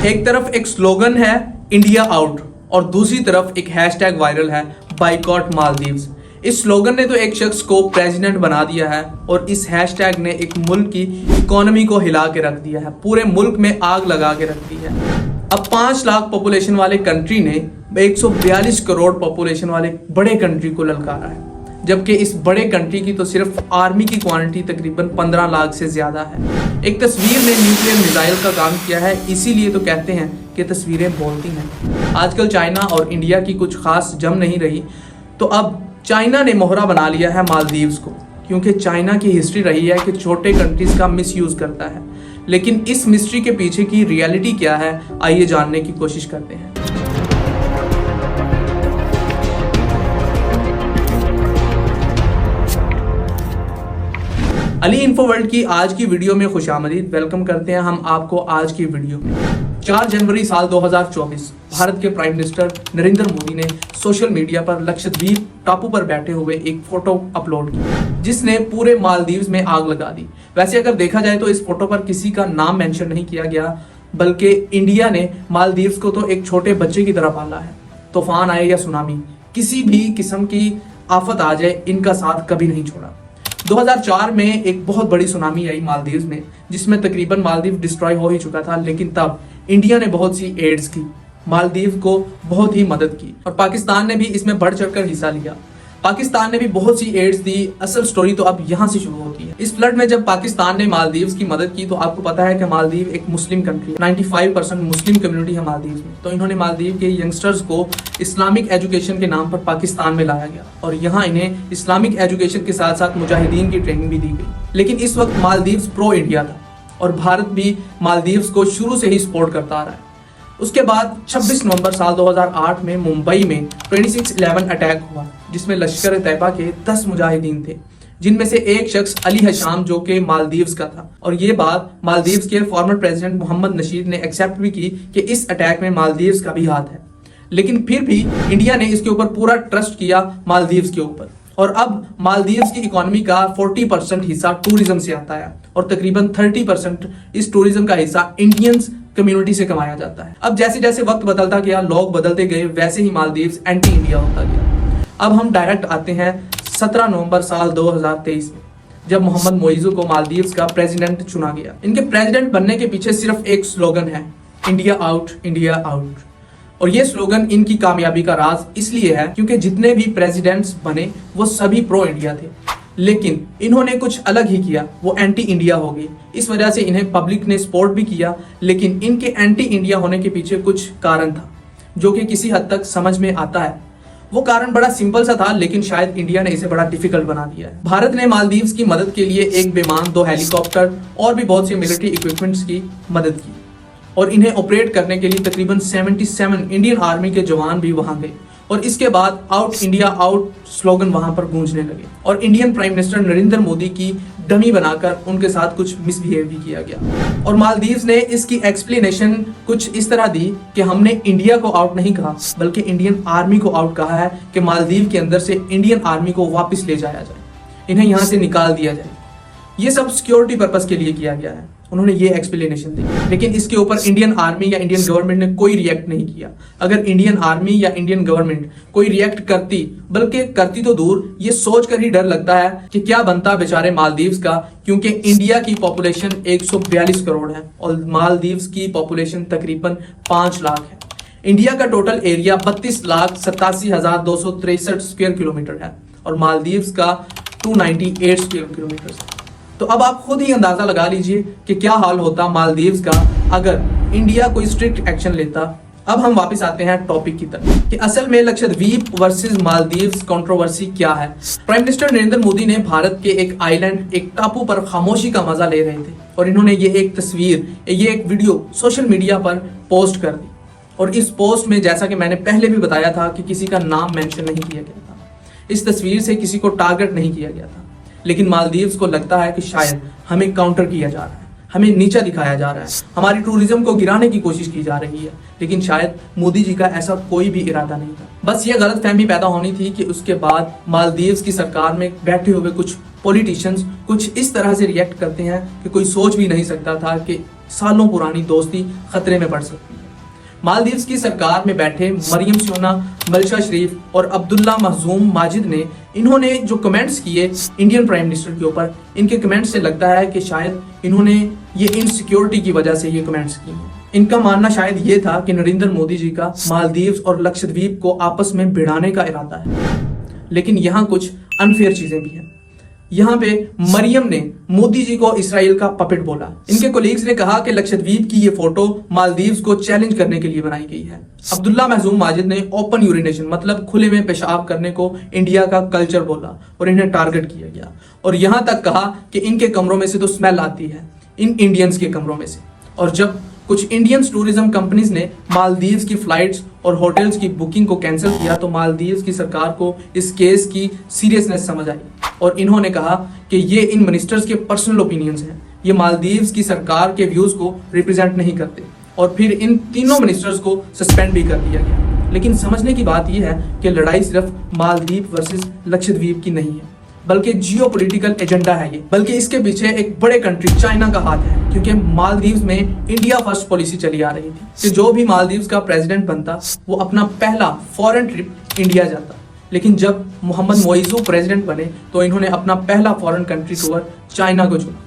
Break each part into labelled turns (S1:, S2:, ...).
S1: एक तरफ एक स्लोगन है इंडिया आउट और दूसरी तरफ एक हैशटैग वायरल है बाइकॉट मालदीव्स। इस स्लोगन ने तो एक शख्स को प्रेसिडेंट बना दिया है और इस हैशटैग ने एक मुल्क की इकोनॉमी को हिला के रख दिया है, पूरे मुल्क में आग लगा के रख दी है। अब 5 लाख पॉपुलेशन वाले कंट्री ने 142 करोड़ पॉपुलेशन वाले बड़े कंट्री को ललकारा है, जबकि इस बड़े कंट्री की तो सिर्फ आर्मी की क्वांटिटी तकरीबन 15 लाख से ज्यादा है। एक तस्वीर ने न्यूक्लियर मिसाइल का काम किया है, इसीलिए तो कहते हैं कि तस्वीरें बोलती हैं। आजकल चाइना और इंडिया की कुछ खास जम नहीं रही, तो अब चाइना ने मोहरा बना लिया है मालदीव्स को, क्योंकि चाइना की हिस्ट्री रही है कि छोटे कंट्रीज का मिसयूज करता है। लेकिन इस मिस्ट्री के पीछे की रियलिटी क्या है, आइए जानने की कोशिश करते हैं। अली इन्फो वर्ल्ड की आज की वीडियो में खुशामदीद। वेलकम करते हैं हम आपको आज की वीडियो में। 4 जनवरी साल 2024 भारत के प्राइम मिनिस्टर नरेंद्र मोदी ने सोशल मीडिया पर लक्षद्वीप टापू पर बैठे हुए एक फोटो अपलोड की, जिसने पूरे मालदीव्स में आग लगा दी। वैसे अगर देखा जाए तो इस फोटो पर किसी का नाम मेंशन नहीं किया गया, बल्कि इंडिया ने मालदीव्स को तो एक छोटे बच्चे की तरह पाला है। तूफान आए या सुनामी, किसी भी किस्म की आफत आ जाए, इनका साथ कभी नहीं छोड़ा। 2004 में एक बहुत बड़ी सुनामी आई मालदीव्स में, जिसमें तकरीबन मालदीव डिस्ट्रॉय हो ही चुका था, लेकिन तब इंडिया ने बहुत सी एड्स की, मालदीव को बहुत ही मदद की और पाकिस्तान ने भी इसमें बढ़ चढ़कर हिस्सा लिया। पाकिस्तान ने भी बहुत सी एड्स दी। असल स्टोरी तो अब यहाँ से शुरू होती है। इस फ्लड में जब पाकिस्तान ने मालदीव्स की मदद की, तो आपको पता है कि मालदीव एक मुस्लिम कंट्री है, 95% मुस्लिम कम्युनिटी है मालदीव में। तो इन्होंने मालदीव के यंगस्टर्स को इस्लामिक एजुकेशन के नाम पर पाकिस्तान में लाया गया और यहाँ इन्हें इस्लामिक एजुकेशन के साथ साथ मुजाहिदीन की ट्रेनिंग भी दी गई। लेकिन इस वक्त मालदीव्स प्रो इंडिया था और भारत भी मालदीव्स को शुरू से ही सपोर्ट करता आ रहा है। उसके बाद 26 नवंबर साल 2008 में मुंबई में 26/11 अटैक हुआ, जिसमें लश्कर तैयबा के 10 मुजाहिदीन थे, जिनमें से एक शख्स अली हशाम जो कि मालदीव्स का था। और ये बात मालदीव्स के फॉर्मर प्रेसिडेंट मोहम्मद नशीद ने एक्सेप्ट भी की कि इस अटैक में मालदीव्स का भी हाथ है। लेकिन फिर भी इंडिया ने इसके ऊपर पूरा ट्रस्ट किया मालदीव्स के ऊपर, और अब मालदीव्स की इकोनॉमी का 40% हिस्सा टूरिज्म से आता है और तकरीबन 30% इस टूरिज्म का हिस्सा इंडियंस कम्युनिटी से कमाया जाता है। अब जैसे जैसे वक्त बदलता गया, लोग बदलते गए, वैसे ही मालदीव्स एंटी इंडिया होता गया। अब हम डायरेक्ट आते हैं 17 नवंबर साल 2023 में, जब मोहम्मद मोइज़ू को मालदीव्स का प्रेसिडेंट चुना गया। इनके प्रेसिडेंट बनने के पीछे सिर्फ एक स्लोगन है, इंडिया आउट, इंडिया आउट। और ये स्लोगन इनकी कामयाबी का राज इसलिए है क्योंकि जितने भी प्रेसिडेंट्स बने वो सभी प्रो इंडिया थे, लेकिन इन्होंने कुछ अलग ही किया, वो एंटी इंडिया हो गई। इस वजह से इन्हें पब्लिक ने सपोर्ट भी किया, लेकिन इनके एंटी इंडिया होने के पीछे कुछ कारण था जो कि किसी हद तक समझ में आता है। वो कारण बड़ा सिंपल सा था, लेकिन शायद इंडिया ने इसे बड़ा डिफिकल्ट बना दिया है। भारत ने मालदीव्स की मदद के लिए एक विमान, 2 हेलीकॉप्टर और भी बहुत सी मिलिट्री इक्विपमेंट्स की मदद की और इन्हें ऑपरेट करने के लिए तकरीबन 77 इंडियन आर्मी के जवान भी वहां गए। और इसके बाद आउट इंडिया आउट स्लोगन वहां पर गूंजने लगे और Indian prime minister Narendra Modi की डमी बनाकर उनके साथ कुछ मिसबिहेव भी किया गया। और मालदीव्स ने इसकी एक्सप्लेनेशन कुछ इस तरह दी कि हमने इंडिया को आउट नहीं कहा, बल्कि इंडियन आर्मी को आउट कहा है कि मालदीव के अंदर से इंडियन आर्मी को वापस ले जाया जाए, इन्हें यहाँ से निकाल दिया जाए। ये सब सिक्योरिटी पर्पस के लिए किया गया है, उन्होंने ये एक्सप्लेनेशन दी। लेकिन इसके ऊपर इंडियन आर्मी या इंडियन गवर्नमेंट ने कोई रिएक्ट नहीं किया। अगर इंडियन आर्मी या इंडियन गवर्नमेंट कोई रिएक्ट करती, बल्कि करती तो दूर, ये सोचकर ही डर लगता है कि क्या बनता बेचारे मालदीव्स का, क्योंकि इंडिया की पॉपुलेशन 142 करोड़ है और मालदीव्स की पॉपुलेशन तकरीबन 5 लाख है। इंडिया का टोटल एरिया 32,87,263 स्क्वायर किलोमीटर है और मालदीव्स का 298 स्क्वायर किलोमीटर है। तो अब आप खुद ही अंदाजा लगा लीजिए कि क्या हाल होता मालदीव्स का अगर इंडिया कोई स्ट्रिक्ट एक्शन लेता। अब हम वापस आते हैं टॉपिक की तरफ कि असल में लक्षद्वीप वर्सेस मालदीव्स कंट्रोवर्सी क्या है। प्राइम मिनिस्टर नरेंद्र मोदी ने भारत के एक आइलैंड, एक टापू पर खामोशी का मजा ले रहे थे और इन्होंने ये एक तस्वीर, ये एक वीडियो सोशल मीडिया पर पोस्ट कर दी। और इस पोस्ट में, जैसा कि मैंने पहले भी बताया था, कि किसी का नाम मेंशन नहीं किया गया था। इस तस्वीर से किसी को टारगेट नहीं किया गया था, लेकिन मालदीव्स को लगता है कि शायद हमें काउंटर किया जा रहा है, हमें नीचा दिखाया जा रहा है, हमारी टूरिज्म को गिराने की कोशिश की जा रही है। लेकिन शायद मोदी जी का ऐसा कोई भी इरादा नहीं था। बस ये गलतफहमी पैदा होनी थी कि उसके बाद मालदीव्स की सरकार में बैठे हुए कुछ पॉलिटिशियंस कुछ इस तरह से रिएक्ट करते हैं कि कोई सोच भी नहीं सकता था कि सालों पुरानी दोस्ती खतरे में पड़ सकती है। मालदीव्स की सरकार में बैठे मरियम सियोना, मल्शा शरीफ और अब्दुल्ला महजूम माजिद ने इन्होंने जो कमेंट्स किए इंडियन प्राइम मिनिस्टर के ऊपर, इनके कमेंट्स से लगता है कि शायद इन्होंने ये इनसिक्योरिटी की वजह से ये कमेंट्स किए हैं। इनका मानना शायद ये था कि नरेंद्र मोदी जी का मालदीव्स और लक्षद्वीप को आपस में भिड़ाने का इरादा है। लेकिन यहाँ कुछ अनफेयर चीजें भी हैं। यहाँ पे मरियम ने मोदी जी को इसराइल का पपेट बोला। इनके कोलीग्स ने कहा कि लक्षद्वीप की ये फोटो मालदीव्स को चैलेंज करने के लिए बनाई गई है। अब्दुल्ला महजूम माजिद ने ओपन यूरिनेशन मतलब खुले में पेशाब करने को इंडिया का कल्चर बोला और इन्हें टारगेट किया गया और यहाँ तक कहा कि इनके कमरों में से तो स्मेल आती है, इन इंडियंस के कमरों में से। और जब कुछ इंडियन टूरिज्म कंपनीज ने मालदीव्स की फ्लाइट्स और होटल्स की बुकिंग को कैंसिल किया तो मालदीव्स की सरकार को इस केस की सीरियसनेस समझ आई और इन्होंने कहा कि ये इन मिनिस्टर्स के पर्सनल ओपिनियंस हैं, ये मालदीव्स की सरकार के व्यूज को रिप्रेजेंट नहीं करते और फिर इन तीनों मिनिस्टर्स को सस्पेंड भी कर दिया गया। लेकिन समझने की बात यह है कि लड़ाई सिर्फ मालदीव वर्सेस लक्षद्वीप की नहीं है, बल्कि जियोपॉलिटिकल एजेंडा है ये, बल्कि इसके पीछे एक बड़े कंट्री चाइना का हाथ है। क्योंकि मालदीव्स में इंडिया फर्स्ट पॉलिसी चली आ रही थी कि जो भी मालदीव्स का प्रेसिडेंट बनता वो अपना पहला फॉरेन ट्रिप इंडिया जाता। लेकिन जब मोहम्मद मोइजू प्रेसिडेंट बने तो इन्होंने अपना पहला फॉरेन कंट्री टूर चाइना को चुना।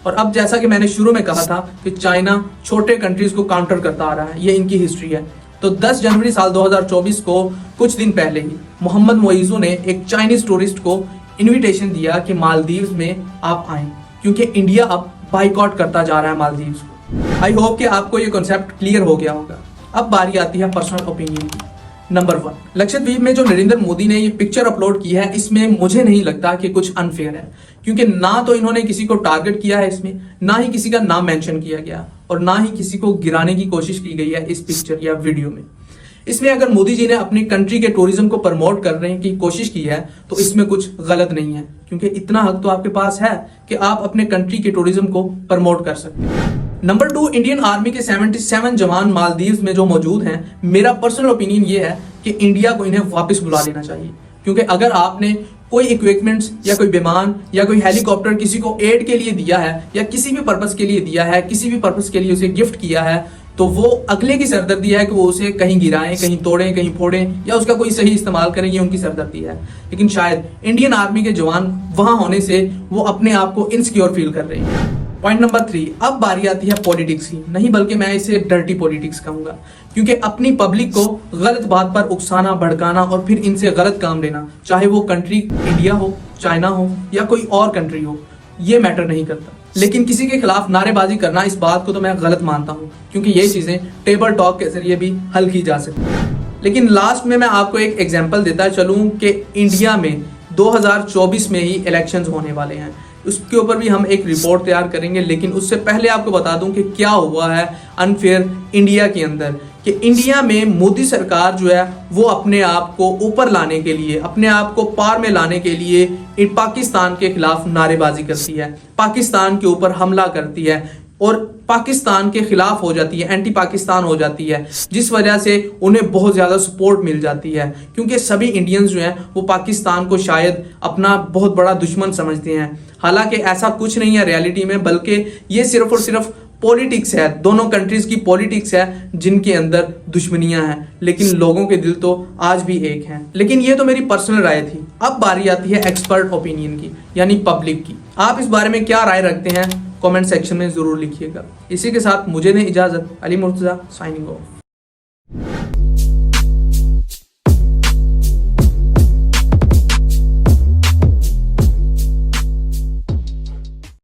S1: और अब जैसा कि मैंने शुरू में कहा था कि चाइना छोटे कंट्रीज को काउंटर करता आ रहा है, ये इनकी हिस्ट्री है। तो 10 जनवरी साल 2024 को कुछ दिन पहले ही मोहम्मद मोइजू ने एक चाइनीज टूरिस्ट को इनविटेशन दिया कि मालदीव्स में आप आएं, क्योंकि इंडिया अब बाइकआउट करता जा रहा है मालदीव्स को। आई होप कि आपको ये कॉन्सेप्ट क्लियर हो गया होगा। अब बारी आती है पर्सनल ओपिनियन की। नंबर 1, लक्षद्वीप में जो नरेंद्र मोदी ने ये पिक्चर अपलोड की है इसमें मुझे नहीं लगता कि कुछ अनफेयर है, क्योंकि ना तो इन्होंने किसी को टारगेट किया है इसमें, ना ही किसी का नाम मेंशन किया गया और ना ही किसी को गिराने की कोशिश की गई है इस पिक्चर या वीडियो में। इसमें अगर मोदी जी ने अपनी कंट्री के टूरिज्म को प्रमोट करने की कोशिश की है तो इसमें कुछ गलत नहीं है, क्योंकि इतना हक तो आपके पास है कि आप अपने कंट्री के टूरिज्म को प्रमोट कर सकते हैं। नंबर 2, इंडियन आर्मी के 77 जवान मालदीव्स में जो मौजूद हैं, मेरा पर्सनल ओपिनियन ये है कि इंडिया को इन्हें वापस बुला लेना चाहिए। क्योंकि अगर आपने कोई इक्विपमेंट्स या कोई विमान या कोई हेलीकॉप्टर किसी को एड के लिए दिया है या किसी भी पर्पस के लिए दिया है, किसी भी पर्पस के लिए उसे गिफ्ट किया है, तो वो अगले की सरदर्दी है कि वो उसे कहीं गिराएं, कहीं तोड़ें, कहीं फोड़ें या उसका कोई सही इस्तेमाल करें, ये उनकी सरदर्दी है। लेकिन शायद इंडियन आर्मी के जवान वहां होने से वो अपने आप को इनसिक्योर फील कर रहे हैं। पॉइंट नंबर 3, अब बारी आती है पॉलिटिक्स की, नहीं बल्कि मैं इसे डर्टी पॉलिटिक्स कहूंगा, क्योंकि अपनी पब्लिक को गलत बात पर उकसाना, भड़काना और फिर इनसे गलत काम लेना, चाहे वो कंट्री इंडिया हो, चाइना हो या कोई और कंट्री हो, ये मैटर नहीं करता। लेकिन किसी के खिलाफ नारेबाजी करना, इस बात को तो मैं गलत मानता हूँ, क्योंकि ये चीजें टेबल टॉक के जरिए भी हल की जा सकती है। लेकिन लास्ट में मैं आपको एक एग्जाम्पल देता चलूं कि इंडिया में 2024 में ही इलेक्शंस होने वाले हैं, उसके ऊपर भी हम एक रिपोर्ट तैयार करेंगे। लेकिन उससे पहले आपको बता दूं कि क्या हुआ है अनफेयर इंडिया के अंदर, कि इंडिया में मोदी सरकार जो है वो अपने आप को ऊपर लाने के लिए, अपने आप को पार में लाने के लिए पाकिस्तान के खिलाफ नारेबाजी करती है, पाकिस्तान के ऊपर हमला करती है और पाकिस्तान के खिलाफ हो जाती है, एंटी पाकिस्तान हो जाती है, जिस वजह से उन्हें बहुत ज़्यादा सपोर्ट मिल जाती है। क्योंकि सभी इंडियंस जो हैं वो पाकिस्तान को शायद अपना बहुत बड़ा दुश्मन समझते हैं। हालांकि ऐसा कुछ नहीं है रियलिटी में, बल्कि ये सिर्फ और सिर्फ पॉलिटिक्स है, दोनों कंट्रीज की पॉलिटिक्स है जिनके अंदर दुश्मनियां हैं, लेकिन लोगों के दिल तो आज भी एक हैं। लेकिन ये तो मेरी पर्सनल राय थी। अब बारी आती है एक्सपर्ट ओपिनियन की, यानी पब्लिक की। आप इस बारे में क्या राय रखते हैं कमेंट सेक्शन में जरूर लिखिएगा। इसी के साथ मुझे दें इजाजत। Ali Murtaza signing off.